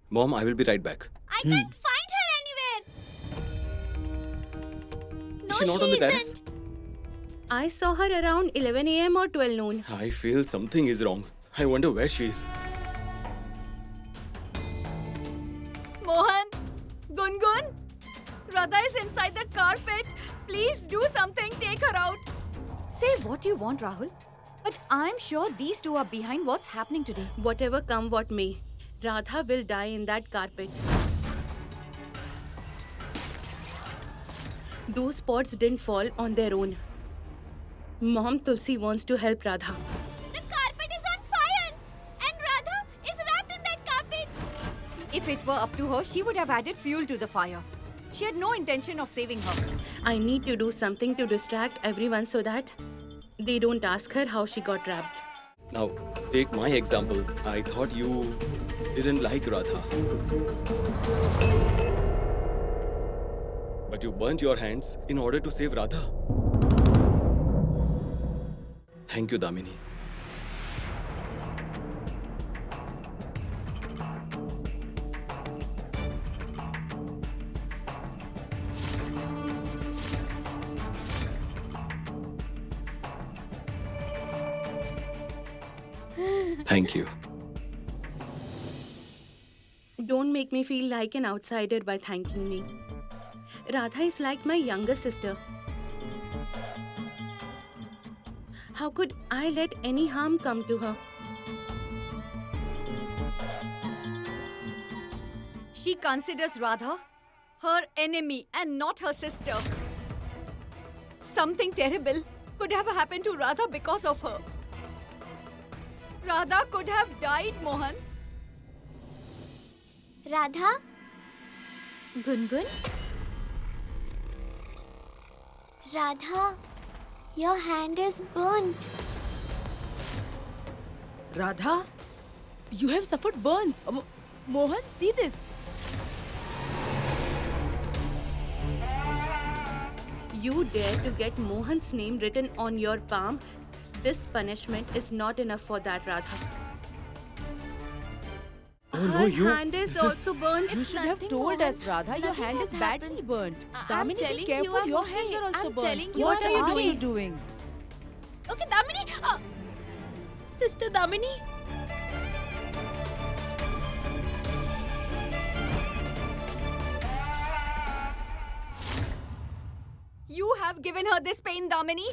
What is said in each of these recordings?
Mom, I will be right back. I can't find her anywhere. No, Is she not on the terrace? isn't. I saw her around 11 a.m. or 12 noon. I feel something is wrong. I wonder where she is. Mohan, Gungun, Radha is inside that carpet. Please do something. Take her out. Say what you want, Rahul. But I'm sure these two are behind what's happening today. Whatever come what may, Radha will die in that carpet. Those spots didn't fall on their own. Mom Tulsi wants to help Radha. The carpet is on fire, and Radha is wrapped in that carpet. If it were up to her, she would have added fuel to the fire. She had no intention of saving her. I need to do something to distract everyone so that they don't ask her how she got trapped. Now, take my example. I thought you didn't like Radha. But you burnt your hands in order to save Radha. Thank you, Damini. Thank you. Don't make me feel like an outsider by thanking me. Radha is like my younger sister. How could I let any harm come to her? She considers Radha her enemy and not her sister. Something terrible could have happened to Radha because of her. Radha could have died, Mohan. Radha? Gungun? Radha, your hand is burnt. Radha, you have suffered burns. Mohan, see this. You dare to get Mohan's name written on your palm? This punishment is not enough for that, Radha. Oh Her no, you. hand is this also burned. You should have nothing, told Mohan. us, Radha. Your Nothing hand has is badly happened. burnt. I'm Damini, telling be you, careful. I'm Your okay. hands are also I'm burnt. telling you, What I'm are okay. you doing? Okay, Damini. Sister Damini. You have given her this pain, Damini.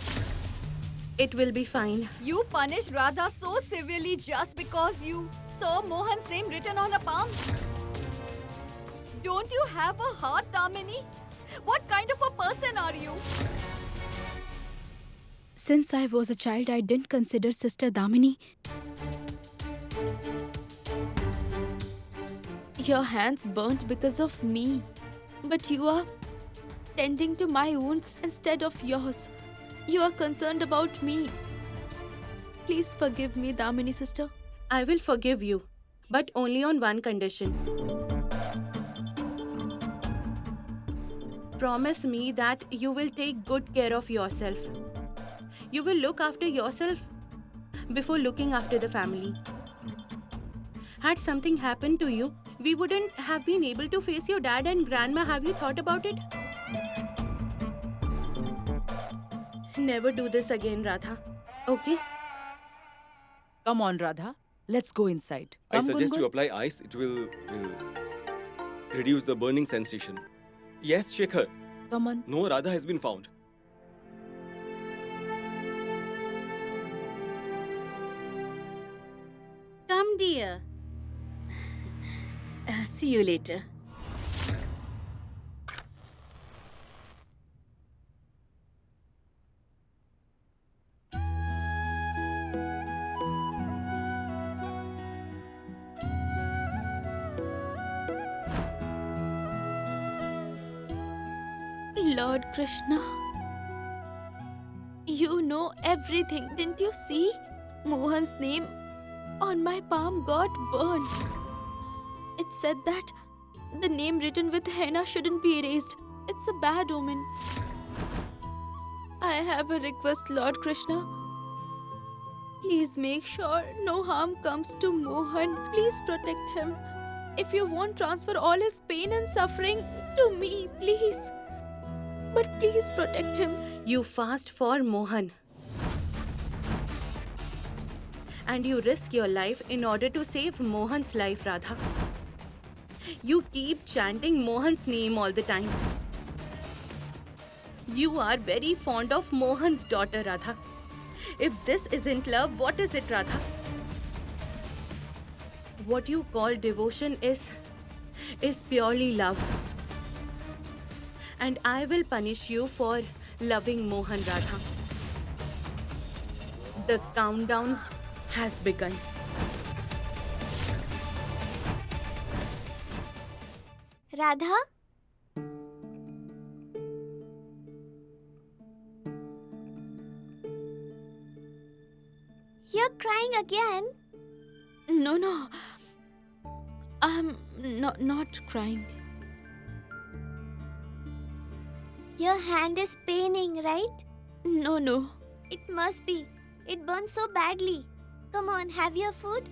It will be fine. You punished Radha so severely just because you saw Mohan's name written on her palm. Don't you have a heart, Damini? What kind of a person are you? Since I was a child, I didn't consider Sister Damini. Your hands burnt because of me. But you are tending to my wounds instead of yours. You are concerned about me. Please forgive me, Damini sister. I will forgive you, but only on one condition. Promise me that you will take good care of yourself. You will look after yourself before looking after the family. Had something happened to you, we wouldn't have been able to face your dad and grandma. Have you thought about it? Never do this again, Radha. Okay? Come on, Radha. Let's go inside. I Come, suggest Gungun. you apply ice. It will reduce the burning sensation. Yes, Shekhar. Come on. No Radha has been found. Come, dear. See you later. Lord Krishna. You know everything, didn't you see? Mohan's name on my palm got burned. It said that the name written with henna shouldn't be erased. It's a bad omen. I have a request, Lord Krishna. Please make sure no harm comes to Mohan. Please protect him. if you won't transfer all his pain and suffering to me, please. But please protect him. You fast for Mohan. And you risk your life in order to save Mohan's life, Radha. You keep chanting Mohan's name all the time. You are very fond of Mohan's daughter, Radha. If this isn't love, what is it, Radha? What you call devotion is purely love. And I will punish you for loving Mohan, Radha. The countdown has begun. Radha? You're crying again? No. I'm not crying. Your hand is paining, right? No. It must be. It burns so badly. Come on, have your food.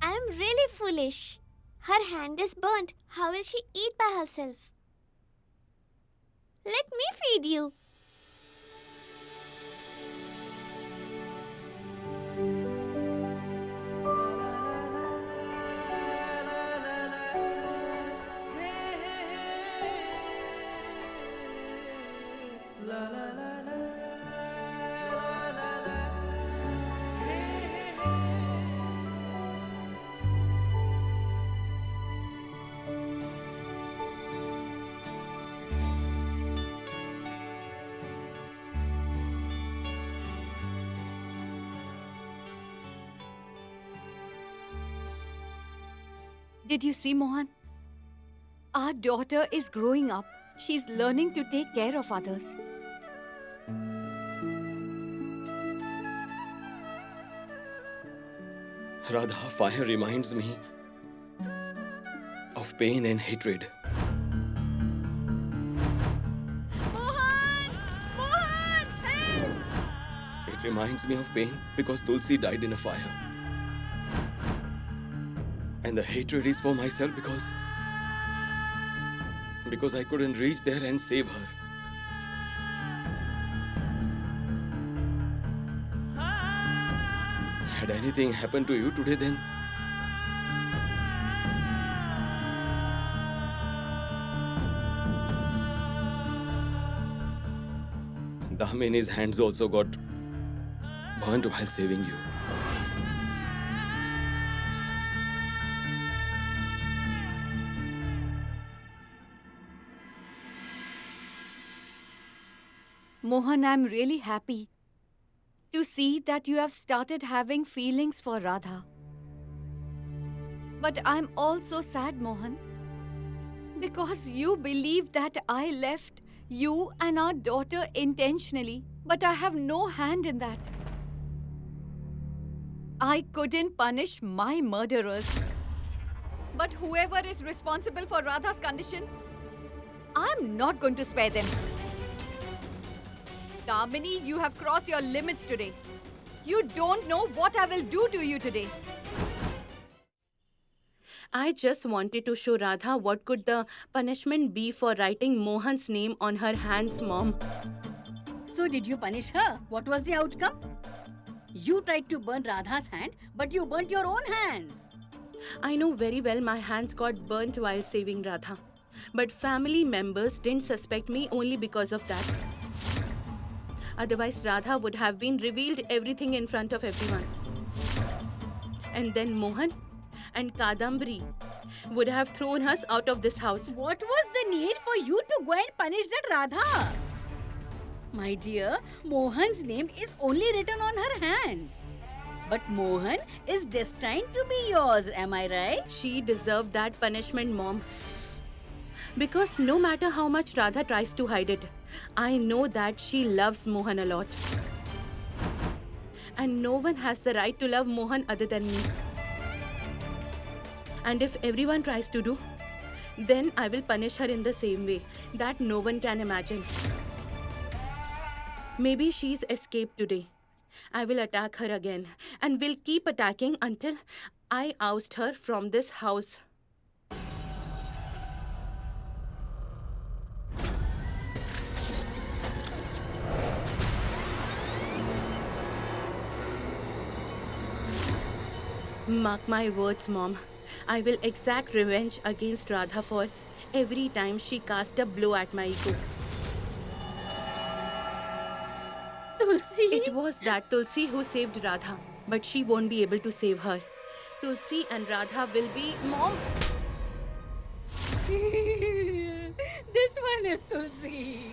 I'm really foolish. Her hand is burnt. How will she eat by herself? Let me feed you. Did you see, Mohan? Our daughter is growing up. She's learning to take care of others. Radha, fire reminds me of pain and hatred. Mohan! Mohan! Help! It reminds me of pain because Tulsi died in a fire. And the hatred is for myself because I couldn't reach there and save her. Had anything happened to you today, then Damini's hands also got burnt while saving you. Mohan, I'm really happy to see that you have started having feelings for Radha. But I'm also sad, Mohan, because you believe that I left you and our daughter intentionally, but I have no hand in that. I couldn't punish my murderers. But whoever is responsible for Radha's condition, I'm not going to spare them. Damini, you have crossed your limits today. You don't know what I will do to you today. I just wanted to show Radha what could the punishment be for writing Mohan's name on her hands, Mom. So did you punish her? What was the outcome? You tried to burn Radha's hand, but you burnt your own hands. I know very well my hands got burnt while saving Radha. But family members didn't suspect me only because of that. Otherwise, Radha would have been revealed everything in front of everyone. And then Mohan and Kadambari would have thrown us out of this house. What was the need for you to go and punish that Radha? My dear, Mohan's name is only written on her hands. But Mohan is destined to be yours, am I right? She deserved that punishment, Mom. Because no matter how much Radha tries to hide it, I know that she loves Mohan a lot. And no one has the right to love Mohan other than me. And if everyone tries to do, then I will punish her in the same way that no one can imagine. Maybe she's escaped today. I will attack her again and will keep attacking until I oust her from this house. Mark my words, Mom. I will exact revenge against Radha for every time she cast a blow at my ego. Tulsi. It was that Tulsi who saved Radha, but she won't be able to save her. Tulsi and Radha will be... Mom! This one is Tulsi.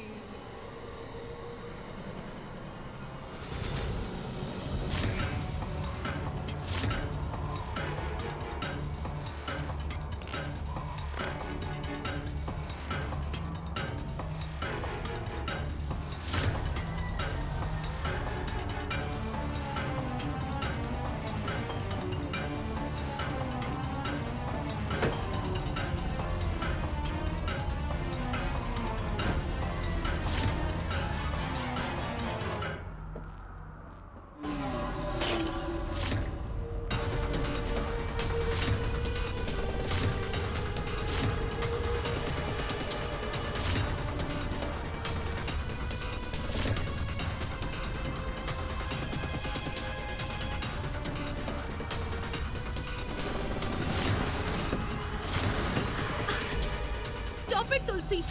Stop it, Tulsi!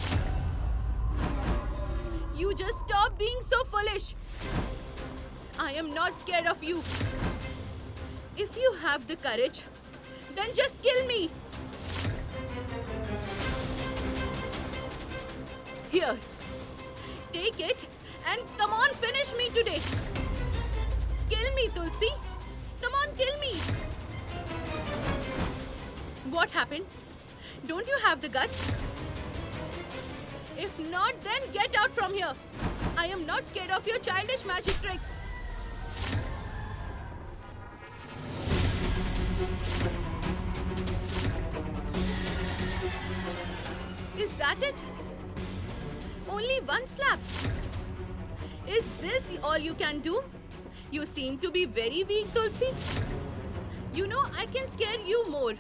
You just stop being so foolish! I am not scared of you. If you have the courage, then just kill me! Here, take it and come on, finish me today! Kill me, Tulsi! Come on, kill me! What happened? Don't you have the guts? If not, then get out from here. I am not scared of your childish magic tricks. Is that it? Only one slap? Is this all you can do? You seem to be very weak, Tulsi. You know, I can scare you more.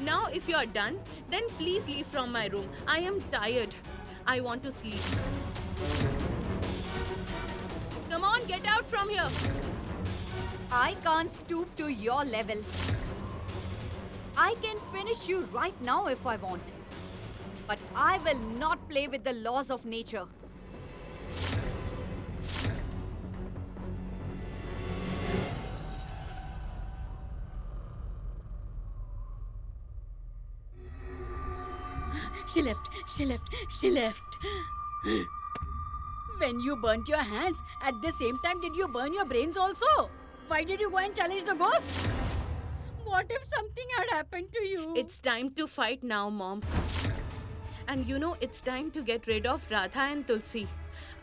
Now, if you are done, then please leave from my room. I am tired. I want to sleep. Come on, get out from here. I can't stoop to your level. I can finish you right now if I want. But I will not play with the laws of nature. She left. She left. She left. When you burnt your hands, at the same time did you burn your brains also? Why did you go and challenge the ghost? What if something had happened to you? It's time to fight now, Mom. And you know, it's time to get rid of Radha and Tulsi.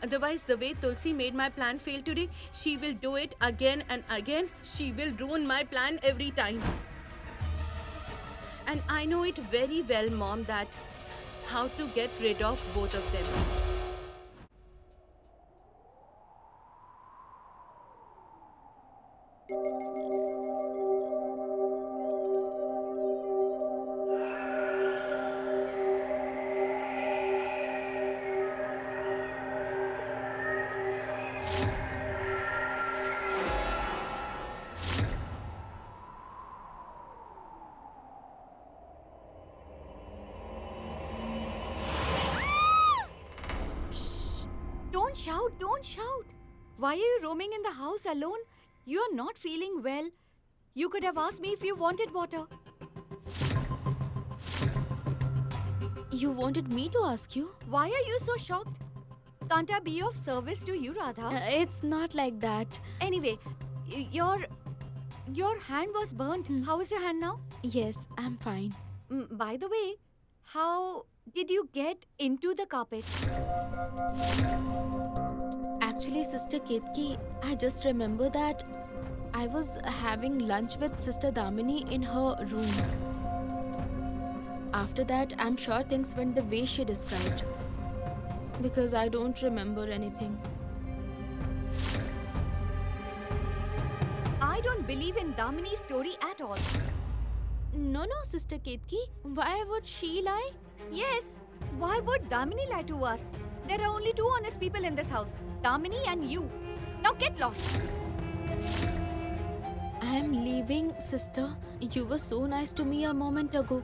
Otherwise, the way Tulsi made my plan fail today, she will do it again and again. She will ruin my plan every time. And I know it very well, Mom, that how to get rid of both of them. Don't shout, don't shout. Why are you roaming in the house alone? You are not feeling well. You could have asked me if you wanted water. You wanted me to ask you? Why are you so shocked? Can't I be of service to you, Radha? It's not like that. Anyway, your hand was burnt. How is your hand now? Yes, I'm fine. By the way, how did you get into the carpet? Actually, Sister Ketki, I just remember that I was having lunch with Sister Damini in her room. After that, I'm sure things went the way she described. Because I don't remember anything. I don't believe in Damini's story at all. No, Sister Ketki. Why would she lie? Yes, why would Damini lie to us? There are only two honest people in this house, Damini and you. Now get lost. I'm leaving, sister. You were so nice to me a moment ago.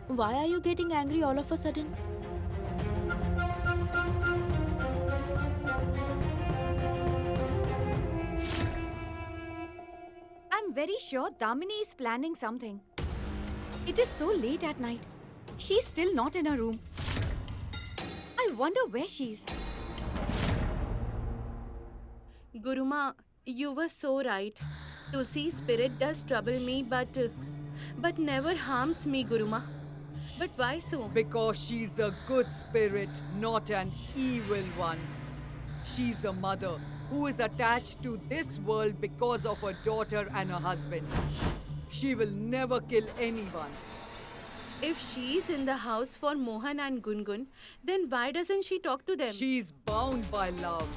Why are you getting angry all of a sudden? I'm very sure Damini is planning something. It is so late at night. She's still not in her room. I wonder where she is. Guruma, you were so right. Tulsi's spirit does trouble me, but never harms me, Guruma. But why so? Because she's a good spirit, not an evil one. She's a mother who is attached to this world because of her daughter and her husband. She will never kill anyone. If she's in the house for Mohan and Gungun, then why doesn't she talk to them? She's bound by love.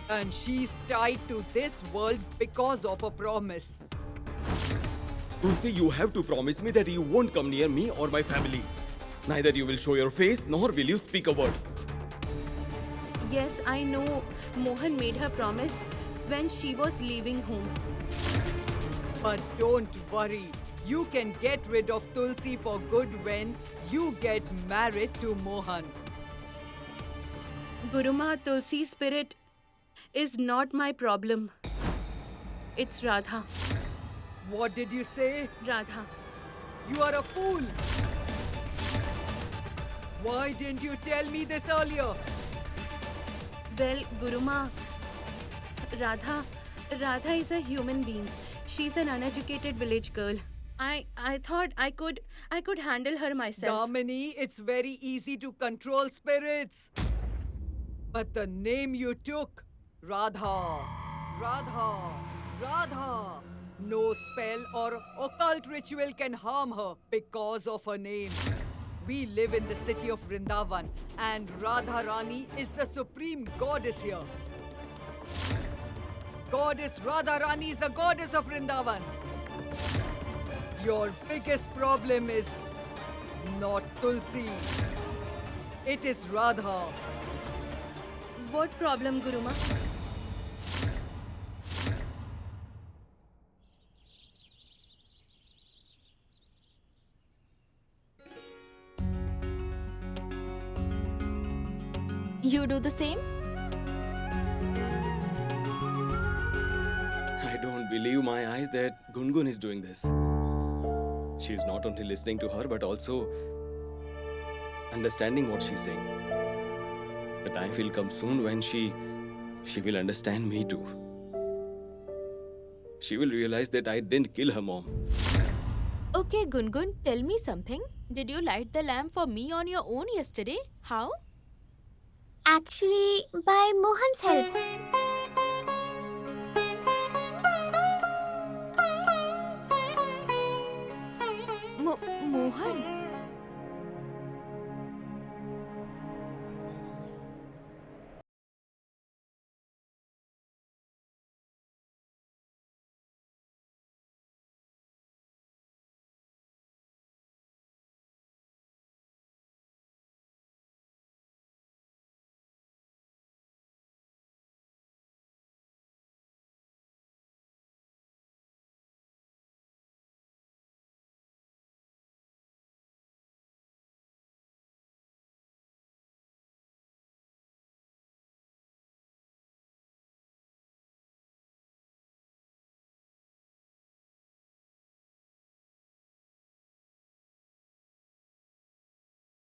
And she's tied to this world because of a promise. Tulsi, you have to promise me that you won't come near me or my family. Neither you will show your face, nor will you speak a word. Yes, I know Mohan made her promise when she was leaving home. But don't worry. You can get rid of Tulsi for good when you get married to Mohan. Guruma, Tulsi's spirit is not my problem. It's Radha. What did you say? Radha. You are a fool. Why didn't you tell me this earlier? Well, Guruma, Radha is a human being. She's an uneducated village girl. I thought I could handle her myself. Damini, it's very easy to control spirits. But the name you took, Radha. No spell or occult ritual can harm her because of her name. We live in the city of Vrindavan and Radha Rani is the supreme goddess here. Goddess Radha Rani is the goddess of Vrindavan. Your biggest problem is not Tulsi. It is Radha. What problem, Guruma? You do the same? I don't believe my eyes that Gungun is doing this. She's not only listening to her but also understanding what she's saying. The time will come soon when she will understand me too. She will realize that I didn't kill her mom. Okay, Gungun, tell me something. Did you light the lamp for me on your own yesterday? How? Actually, by Mohan's help. Mohan?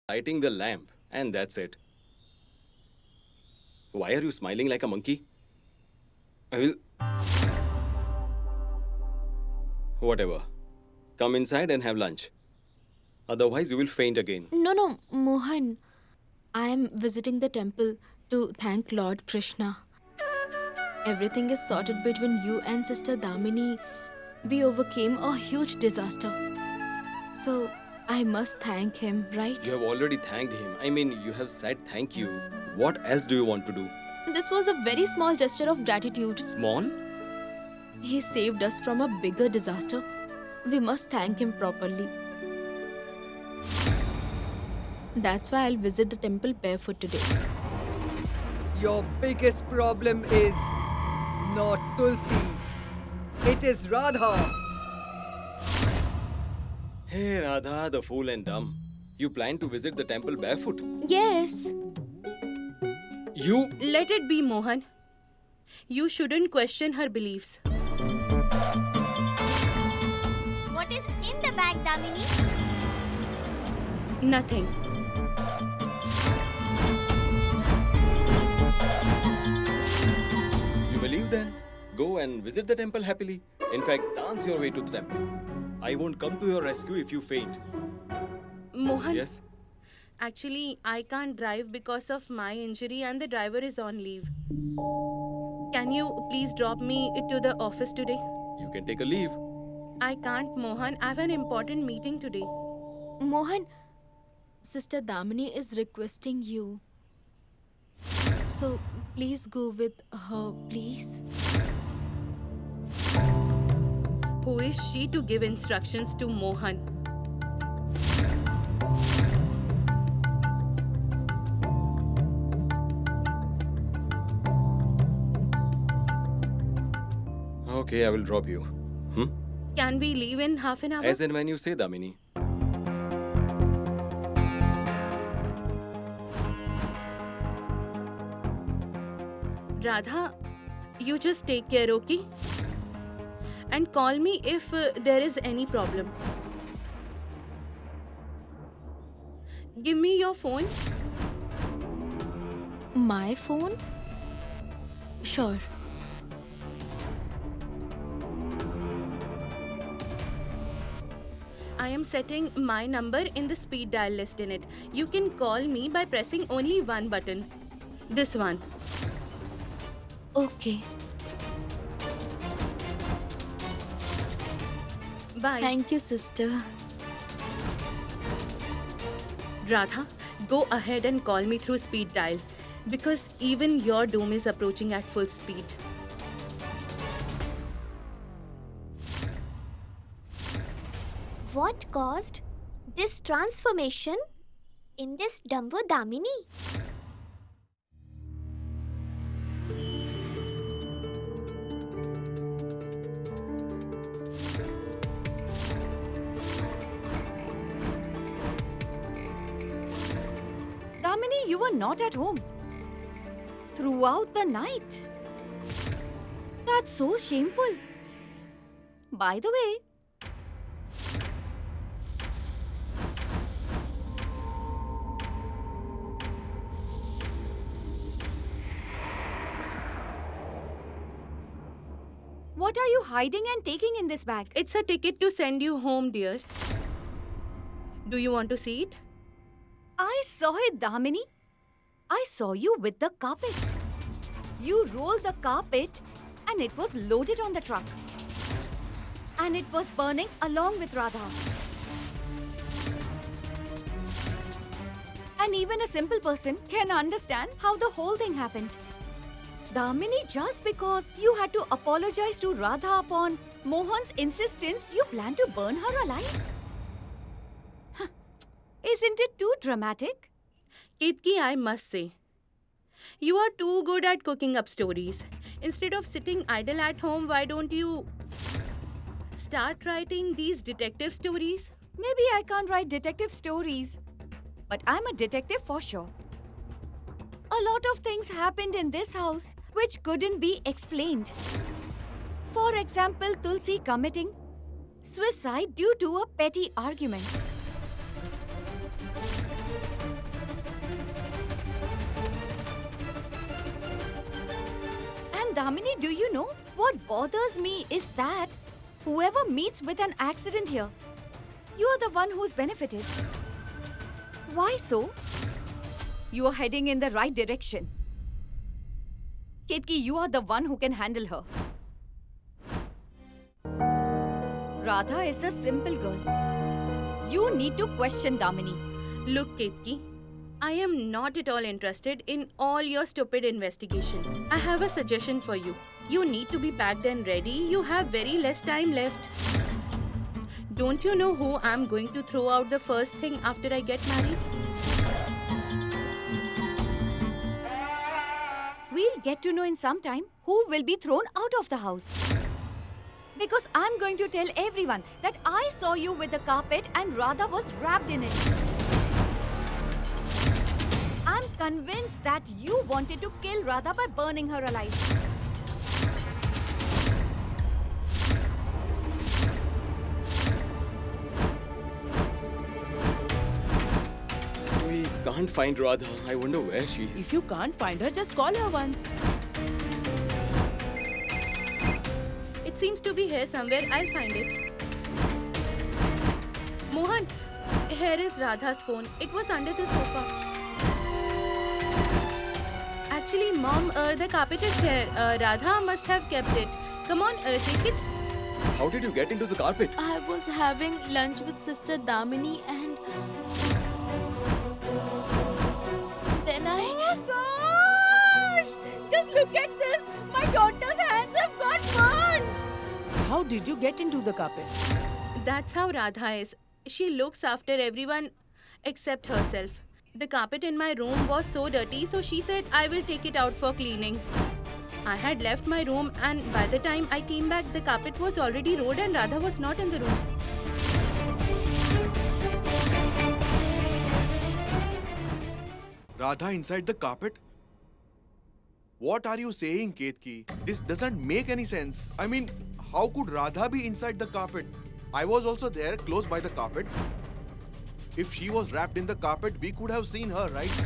Lighting the lamp, and that's it. Why are you smiling like a monkey? I will... Whatever. Come inside and have lunch. Otherwise, you will faint again. No, Mohan. I am visiting the temple to thank Lord Krishna. Everything is sorted between you and Sister Damini. We overcame a huge disaster. So, I must thank him, right? You have already thanked him. I mean, you have said thank you. What else do you want to do? This was a very small gesture of gratitude. Small? He saved us from a bigger disaster. We must thank him properly. That's why I'll visit the temple barefoot today. Your biggest problem is not Tulsi. It is Radha. Hey Radha, the fool and dumb. You plan to visit the temple barefoot? Yes. You... Let it be, Mohan. You shouldn't question her beliefs. What is in the bag, Damini? Nothing. You believe then? Go and visit the temple happily. In fact, dance your way to the temple. I won't come to your rescue if you faint. Mohan, Yes? actually, I can't drive because of my injury and the driver is on leave. Can you please drop me to the office today? You can take a leave. I can't, Mohan. I have an important meeting today. Mohan, Sister Damini is requesting you. So, please go with her, please. Who is she to give instructions to Mohan? Okay, I will drop you. Can we leave in half an hour? As and when you say, Damini. Radha, you just take care, okay? And call me if there is any problem. Give me your phone. My phone? Sure. I am setting my number in the speed dial list in it. You can call me by pressing only one button. This one. Okay. Bye. Thank you, sister. Radha, go ahead and call me through speed dial because even your doom is approaching at full speed. What caused this transformation in this Dumbo Damini? Damini, you were not at home throughout the night. That's so shameful. By the way, what are you hiding and taking in this bag? It's a ticket to send you home, dear. Do you want to see it? I saw it, Damini. I saw you with the carpet. You rolled the carpet and it was loaded on the truck. And it was burning along with Radha. And even a simple person can understand how the whole thing happened. Damini, just because you had to apologize to Radha upon Mohan's insistence, you plan to burn her alive? Huh. Isn't it too dramatic? Ketki, I must say, you are too good at cooking up stories. Instead of sitting idle at home, why don't you start writing these detective stories? Maybe I can't write detective stories, but I'm a detective for sure. A lot of things happened in this house which couldn't be explained. For example, Tulsi committing suicide due to a petty argument. And Damini, do you know what bothers me is that whoever meets with an accident here, you are the one who's benefited. Why so? You are heading in the right direction. Ketki, you are the one who can handle her. Radha is a simple girl. You need to question Damini. Look, Ketki, I am not at all interested in all your stupid investigation. I have a suggestion for you. You need to be packed and ready. You have very less time left. Don't you know who I'm going to throw out the first thing after I get married? We'll get to know in some time who will be thrown out of the house. Because I'm going to tell everyone that I saw you with the carpet and Radha was wrapped in it. I'm convinced that you wanted to kill Radha by burning her alive. We can't find Radha. I wonder where she is. If you can't find her, just call her once. It seems to be here somewhere. I'll find it. Mohan, here is Radha's phone. It was under the sofa. Actually, Mom, the carpet is here. Radha must have kept it. Come on, take it. How did you get into the carpet? I was having lunch with Sister Damini and then I. Oh gosh! Just look at this! My daughter's hands have got burned! How did you get into the carpet? That's how Radha is. She looks after everyone except herself. The carpet in my room was so dirty, so she said I will take it out for cleaning. I had left my room, and by the time I came back, the carpet was already rolled and Radha was not in the room. Radha inside the carpet? What are you saying, Ketki? This doesn't make any sense. I mean, how could Radha be inside the carpet? I was also there, close by the carpet. If she was wrapped in the carpet, we could have seen her, right?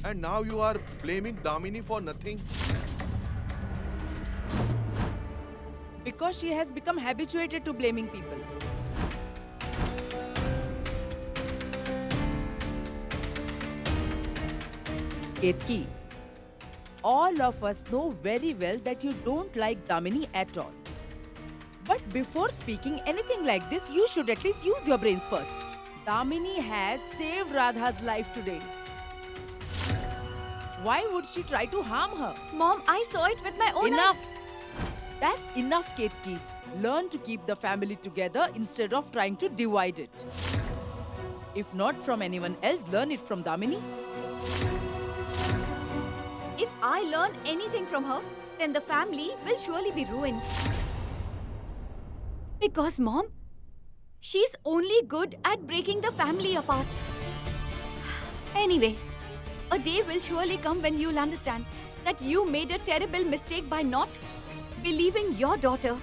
And now you are blaming Damini for nothing? Because she has become habituated to blaming people. Ketki, all of us know very well that you don't like Damini at all. But before speaking anything like this, you should at least use your brains first. Damini has saved Radha's life today. Why would she try to harm her? Mom, I saw it with my own Enough! eyes. That's enough, Ketki. Learn to keep the family together instead of trying to divide it. If not from anyone else, learn it from Damini. If I learn anything from her, then the family will surely be ruined. Because, Mom, she's only good at breaking the family apart. Anyway, a day will surely come when you'll understand that you made a terrible mistake by not believing your daughter.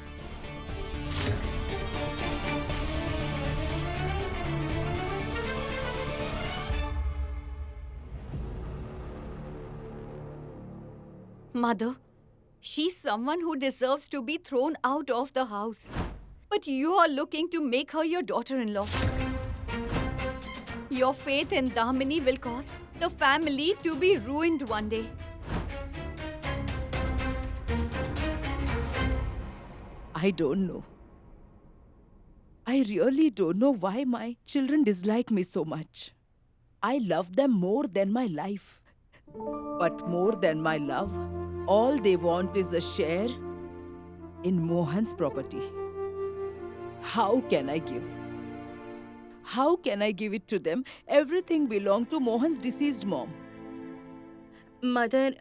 Mother, she's someone who deserves to be thrown out of the house. But you are looking to make her your daughter-in-law. Your faith in Damini will cause the family to be ruined one day. I don't know. I really don't know why my children dislike me so much. I love them more than my life. But more than my love, all they want is a share in Mohan's property. How can I give? How can I give it to them? Everything belonged to Mohan's deceased mom. Mother,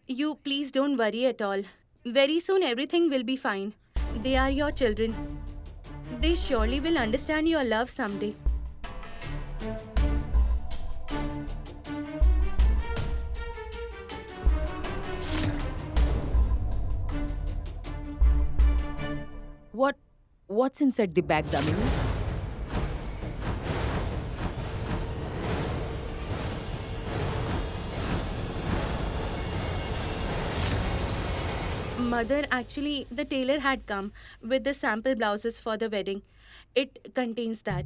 you please don't worry at all. Very soon everything will be fine. They are your children. They surely will understand your love someday. What's inside the bag, Damini? Mother, actually, the tailor had come with the sample blouses for the wedding. It contains that.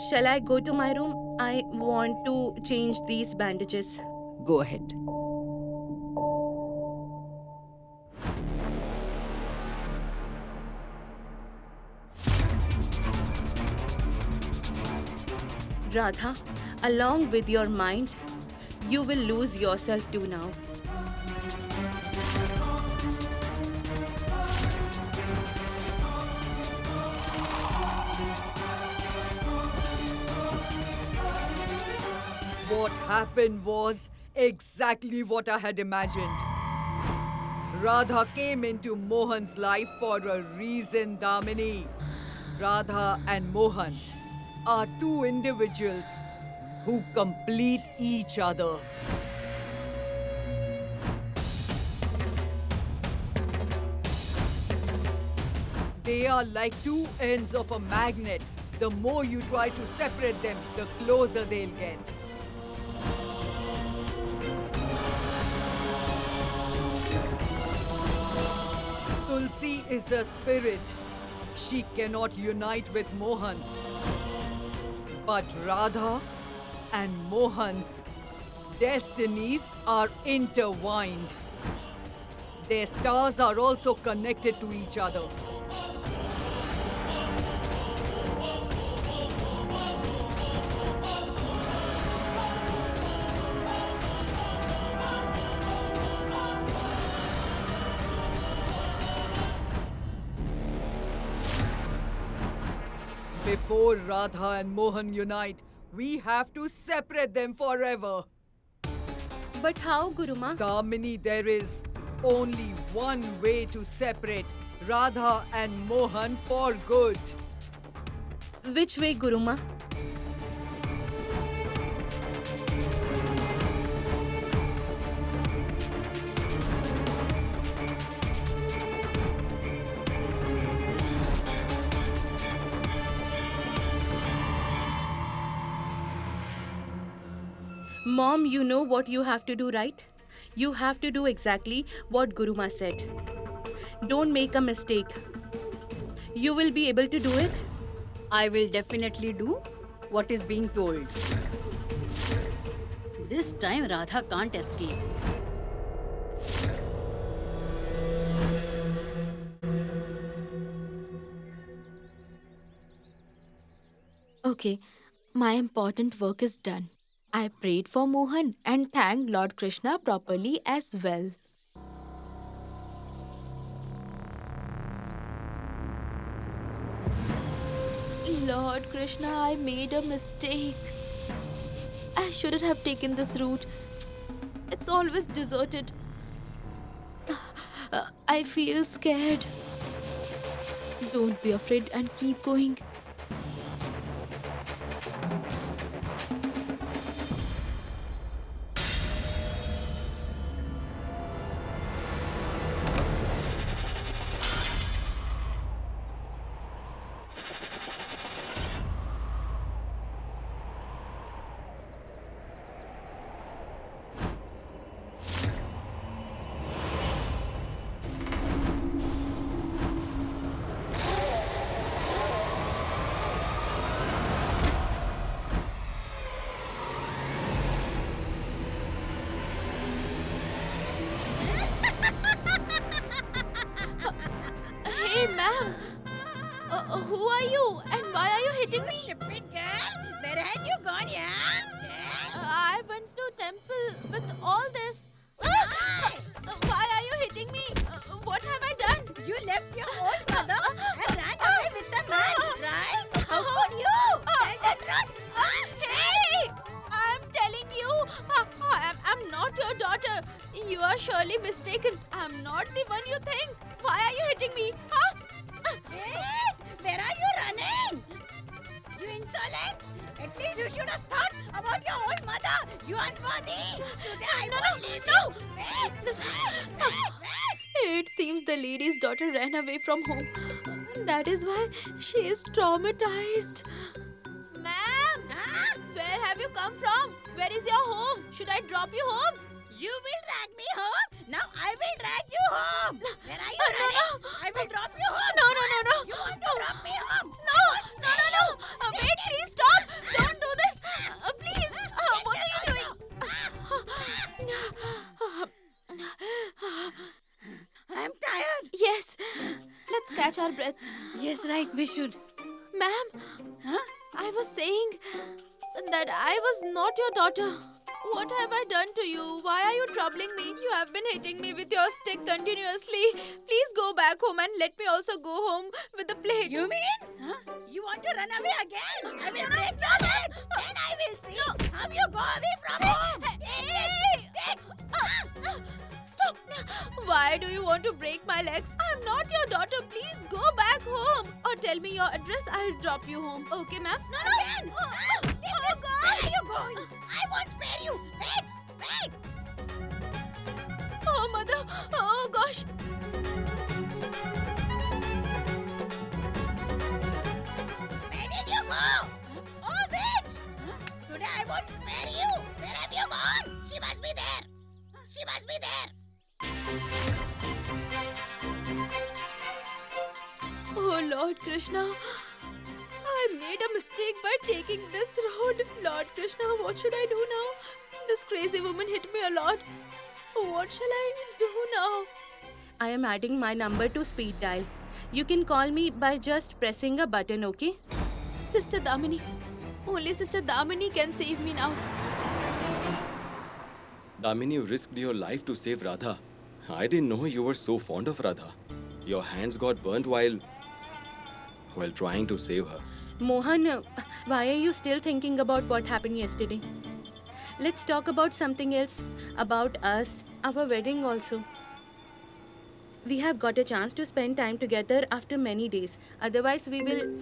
Shall I go to my room? I want to change these bandages. Go ahead. Radha, along with your mind, you will lose yourself too now. What happened was exactly what I had imagined. Radha came into Mohan's life for a reason, Damini. Radha and Mohan are two individuals who complete each other. They are like two ends of a magnet. The more you try to separate them, the closer they'll get. Tulsi is a spirit. She cannot unite with Mohan. But Radha and Mohan's destinies are intertwined. Their stars are also connected to each other. Before Radha and Mohan unite, we have to separate them forever. But how, Guruma? Damini, there is only one way to separate Radha and Mohan for good. Which way, Guruma? Mom, you know what you have to do, right? You have to do exactly what Guruma said. Don't make a mistake. You will be able to do it. I will definitely do what is being told. This time Radha can't escape. Okay, my important work is done. I prayed for Mohan and thanked Lord Krishna properly as well. Lord Krishna, I made a mistake. I shouldn't have taken this route. It's always deserted. I feel scared. Don't be afraid and keep going. Hey, ma'am. Who are you and why are you hitting me? Stupid girl! Where had you gone, yeah? I went to temple with all this. Why are you hitting me? What have I done? You left your own mother and ran away with the man, right? How could you? Tell the truth! Hey! I'm telling you, I'm not your daughter. You are surely mistaken. I'm not the one you think. Why are you hitting me? Huh? Hey, where are you running? You insolent! At least you should have thought about your own mother. You unworthy. Today I won't leave you. Wait. It seems the lady's daughter ran away from home. That is why she is traumatized. Ma'am! Huh? Where have you come from? Where is your home? Should I drop you home? You will drag me home. Now I will drag you home. Where are you running? No. I will drop you home. No. You want to drop me home? No. Wait, please stop. catch our breaths. Yes, right, we should. Ma'am, Huh? I was saying that I was not your daughter. What have I done to you? Why are you troubling me? You have been hitting me with your stick continuously. Please go back home and let me also go home with the plate. You mean? Huh? You want to run away again? I will break your leg. Then I will see how you go away from home. Stop! Why do you want to break my legs? I'm not your daughter. Please go back home. Or tell me your address. I'll drop you home. Okay, ma'am? No. Oh, God. Where are you going? I won't spare you. Wait. Oh, mother. Oh, gosh. Where did you go? Oh, bitch. Today I won't spare you. Where have you gone? She must be there. She must be there. Oh, Lord Krishna. I made a mistake by taking this road. Lord Krishna, what should I do now? This crazy woman hit me a lot. What shall I do now? I am adding my number to speed dial. You can call me by just pressing a button, okay? Sister Damini. Only Sister Damini can save me now. Damini, you risked your life to save Radha. I didn't know you were so fond of Radha. Your hands got burnt while trying to save her. Mohan, why are you still thinking about what happened yesterday? Let's talk about something else. About us, our wedding also. We have got a chance to spend time together after many days. Otherwise, we will...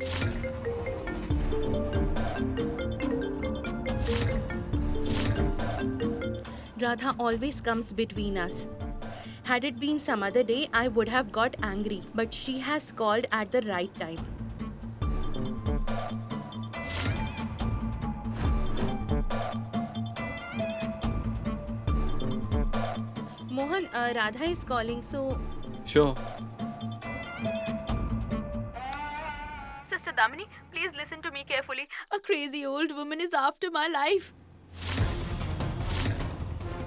Radha always comes between us. Had it been some other day, I would have got angry. But she has called at the right time. Mohan, Radha is calling, so... Sure. Sister Damini, please listen to me carefully. A crazy old woman is after my life.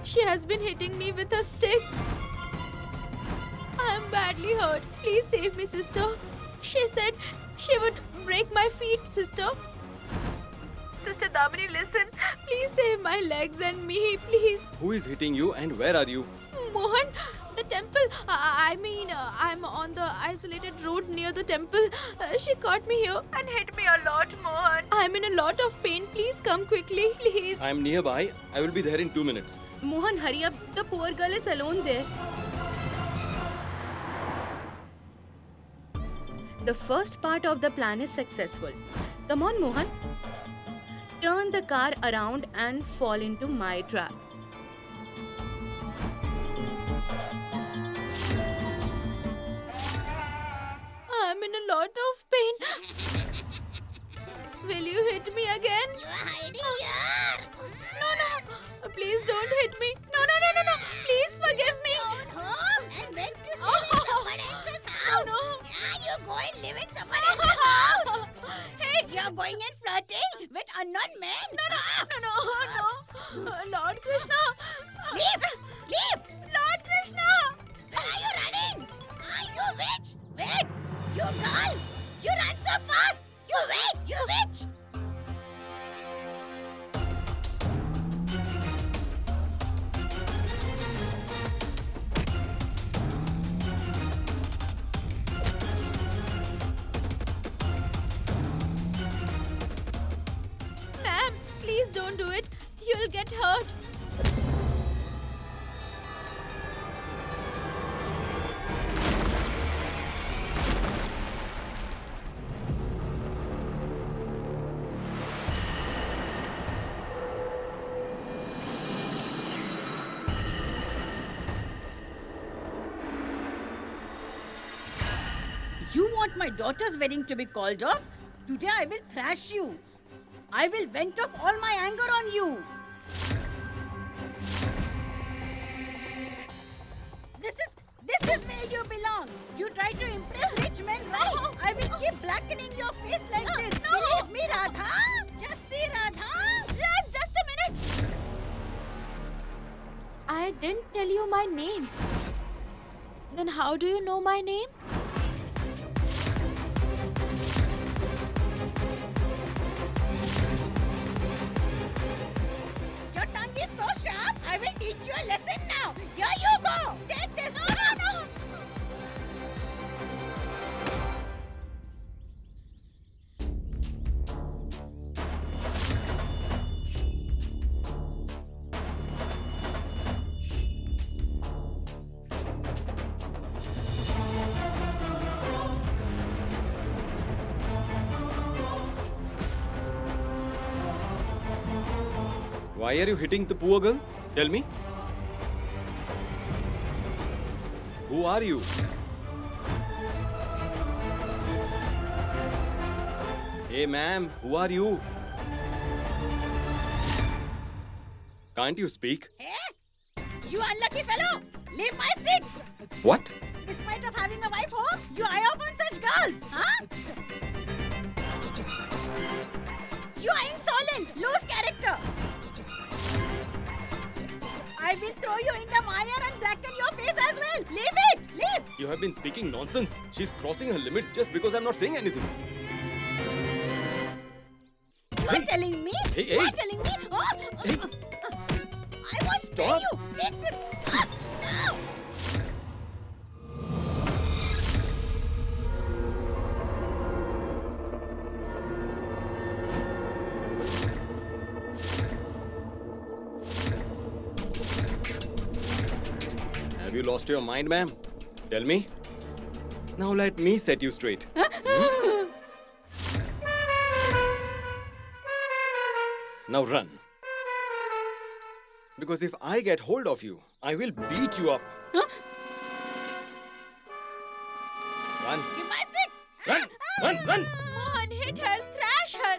She has been hitting me with a stick. I am badly hurt. Please save me, sister. She said she would break my feet, sister. Sister Damini, listen. Please save my legs and me, please. Who is hitting you and where are you? Mohan, the temple. I'm on the isolated road near the temple. She caught me here and hit me a lot, Mohan. I'm in a lot of pain. Please come quickly, please. I am nearby. I will be there in 2 minutes. Mohan, hurry up. The poor girl is alone there. The first part of the plan is successful. Come on, Mohan. Turn the car around and fall into my trap. I'm in a lot of pain. Will you hit me again? You are hiding here. No. Please don't hit me. No. Please forgive me. Home and went to live in someone else's house. No. Yeah, you go and live in someone else's house. Hey. You're going and flirting with unknown men. No. Lord Krishna. Leave. Lord Krishna. Where are you running? You witch. Wait. You girl. You run so fast. You wait. You witch. Ma'am, please don't do it. You'll get hurt. You want my daughter's wedding to be called off? Today I will thrash you. I will vent off all my anger on you. This is where you belong. You try to impress rich men, right? I will keep blackening your face like this. Believe me, Radha. Just see, Radha. Just a minute. I didn't tell you my name. Then how do you know my name? your lesson now. Here you go. Take this. No. Why are you hitting the poor girl? Tell me. Who are you? Hey ma'am, who are you? Can't you speak? Hey, you unlucky fellow. Leave my street. What? Despite of having a wife home, you eye up on such girls, huh? You are insolent, lose character. I will throw you in the mire and blacken your face as well. Leave it, leave. You have been speaking nonsense. She's crossing her limits just because I'm not saying anything. You are telling me? Hey, You hey. are telling me? Oh. Hey. I won't spare Stop. you. Take this. Now. Have you lost your mind, ma'am? Tell me. Now let me set you straight. Now run. Because if I get hold of you, I will beat you up. Run. Give my stick. Run. Run. Run. Mohan hit her, thrash her.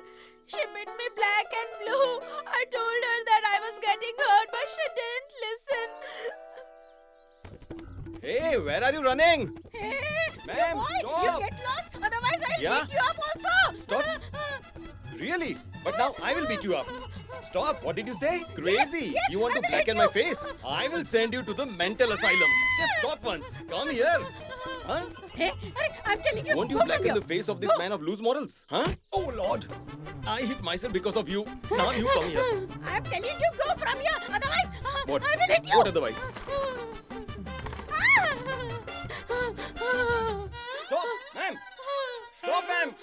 She bit me black and blue. I told her that I was getting hurt, but she didn't listen. Hey, where are you running? Hey, Ma'am, boy, stop. you get lost. Otherwise, I'll Yeah? beat you up also. Stop. Really? But now I will beat you up. Stop. What did you say? Crazy. yes, You want I to will blacken hit my you. face? I will send you to the mental asylum. Just stop once. Come here. Huh? Hey, I'm telling you, Won't you go from blacken here. the face of this man of loose morals? Huh? Oh Lord. I hit myself because of you. Now you come here. I'm telling you, go from here. Otherwise, What? I will hit you. What otherwise? Stop, ma'am. Stop, ma'am.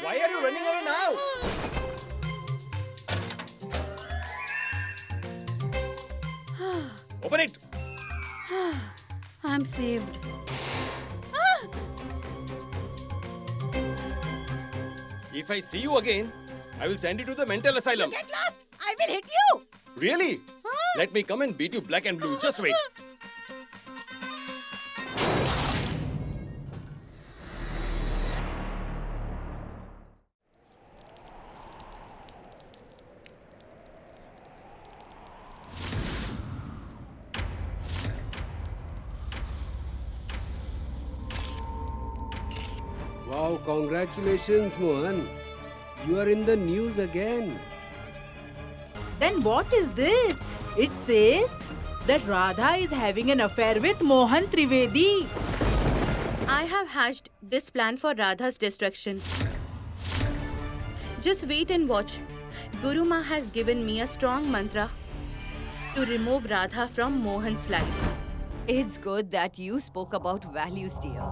Why are you running away now? Open it. I'm saved. If I see you again, I will send you to the mental asylum. Get lost. I will hit you. Really? Let me come and beat you black and blue. Just wait. Wow, congratulations, Mohan. You are in the news again. Then what is this? It says that Radha is having an affair with Mohan Trivedi. I have hatched this plan for Radha's destruction. Just wait and watch. Guru Ma has given me a strong mantra to remove Radha from Mohan's life. It's good that you spoke about values, dear.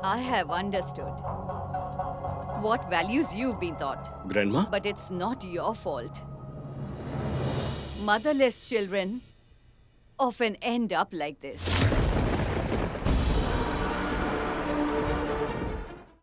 I have understood what values you've been taught, Grandma? but it's not your fault. Motherless children often end up like this.